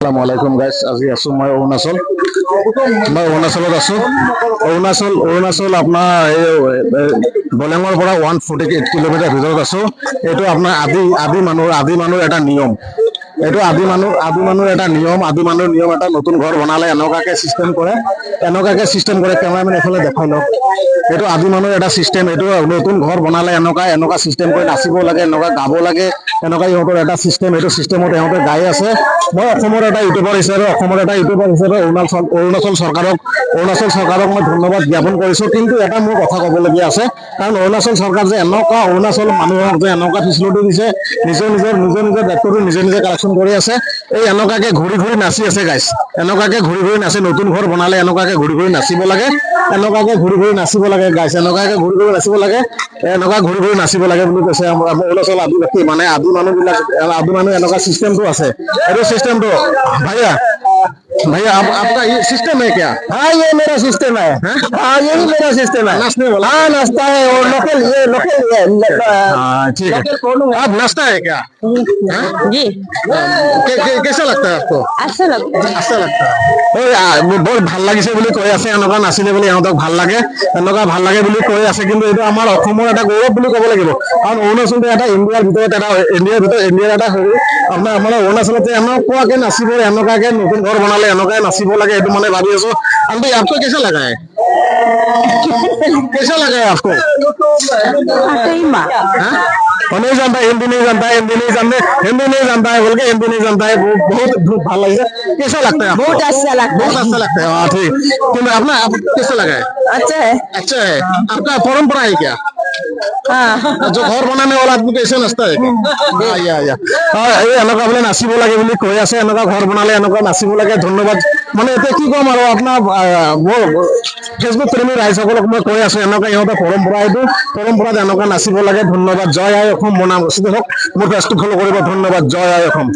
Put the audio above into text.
আসসালামুআলাইকুম guys, আজি আছো মই অৰুণাচলত আছো। অৰুণাচল আপোনাৰ এই বলেঙৰ পৰা 148 কিলোমিটাৰ ভিতৰত আছো। এইটো আপোনাৰ আদি মানুহৰ এটা নিয়ম। এইটো আদি মানুহৰ এটা নিয়ম এটা নতুন ঘৰ বনালে এনেকুৱাকে চিষ্টেম কৰে কেমেৰামেন এফালে দেখাই লওক। এইটো আদি মানুহৰ এটা চিষ্টেম। এইটো নতুন ঘৰ বনালে এনেকুৱা চিষ্টেম কৰি নাচিব লাগে, এনেকুৱা গাব লাগে, এনেকুৱা ইহঁতৰ এটা চিষ্টেম। এইটো চিষ্টেমত ইহঁতে গাই আছে। মই অসমৰ এটা ইউটিউবাৰ হিচাপে অৰুণাচল চৰকাৰক মই ধন্যবাদ জ্ঞাপন কৰিছো। কিন্তু এটা মোৰ কথা ক'বলগীয়া আছে, কাৰণ অৰুণাচল চৰকাৰ যে অৰুণাচল মানুহক যে এনেকুৱা ফেচিলিটি দিছে, নিজৰ দায়িত্বটো নিজে কালেকশ্যন কৰি আছে। এই এনেকুৱাকে ঘূৰি নাচি আছে গাইছ, এনেকুৱাকে ঘূৰি নাচে। নতুন ঘৰ বনালে এনেকুৱাকে ঘূৰি নাচিব লাগে, গাইছ। এনেকুৱা ঘূৰি নাচিব লাগে বুলি কৈছে অৰুণাচল আদিবাসী, মানে আদি মানুহ এনেকুৱা চিষ্টেমটো আছে। এইটো চিষ্টেমটো भैया आपका ये सिस्टम है क्या? हाँ ये मेरा सिस्टम है। हाँ यही मेरा सिस्टम है। नाचने वाला? हाँ नाचता है और लोकल हाँ ठीक है। आप नाचता है क्या? जी कैसा लगता है आपको? अच्छा लगता है। বৰ ভাল লাগিছে বুলি কৈ আছে। এনেকুৱা নাচিলে বুলি ইহঁতক ভাল লাগে, এনেকুৱা ভাল লাগে বুলি কৈ আছে। কিন্তু এইটো আমাৰ অসমৰ এটা গৌৰৱ বুলি ক'ব লাগিব, কাৰণ অৰুণাচলটো এটা ইণ্ডিয়াৰ এটা হেৰি। আমাৰ অৰুণাচলতে এনেকুৱাকে নাচিব, এনেকুৱাকে নতুন ঘৰ বনালে এনেকুৱাই নাচিব লাগে। এইটো মানে ভাবি আছো। আন্টি आपको कैसा लगा है? कैसा लगा है आपको? नहीं जानता, हिंदी नहीं जानता है, हिंदी नहीं जानता है। बहुत ভাল লাগিছে। कैसा लगता है आपको? बहुत अच्छा लगता है। हाँ ठीक। अपना कैसा लगा है? अच्छा है। आपका परंपरा है क्या? हाँ जो घर बनाने वाला आदमी कैसे नाचता है এনেকুৱা বোলে নাচিব লাগে বুলি কৈ আছে। এনেকুৱা ঘৰ বনালে এনেকুৱা নাচিব লাগে। ধন্যবাদ। মানে এতিয়া কি ক'ম আৰু, আপোনাৰ ফেচবুক প্ৰেমী ৰাইজসকলক মই কৈ আছো, এনেকুৱা ইহঁতৰ পৰম্পৰাত এনেকুৱা নাচিব লাগে। ধন্যবাদ। জয় আই অসম। মোৰ নাম ৰচিদ হওক। মোৰ পেজটো ফ'ল' কৰিব। ধন্যবাদ। জয় আই অসম।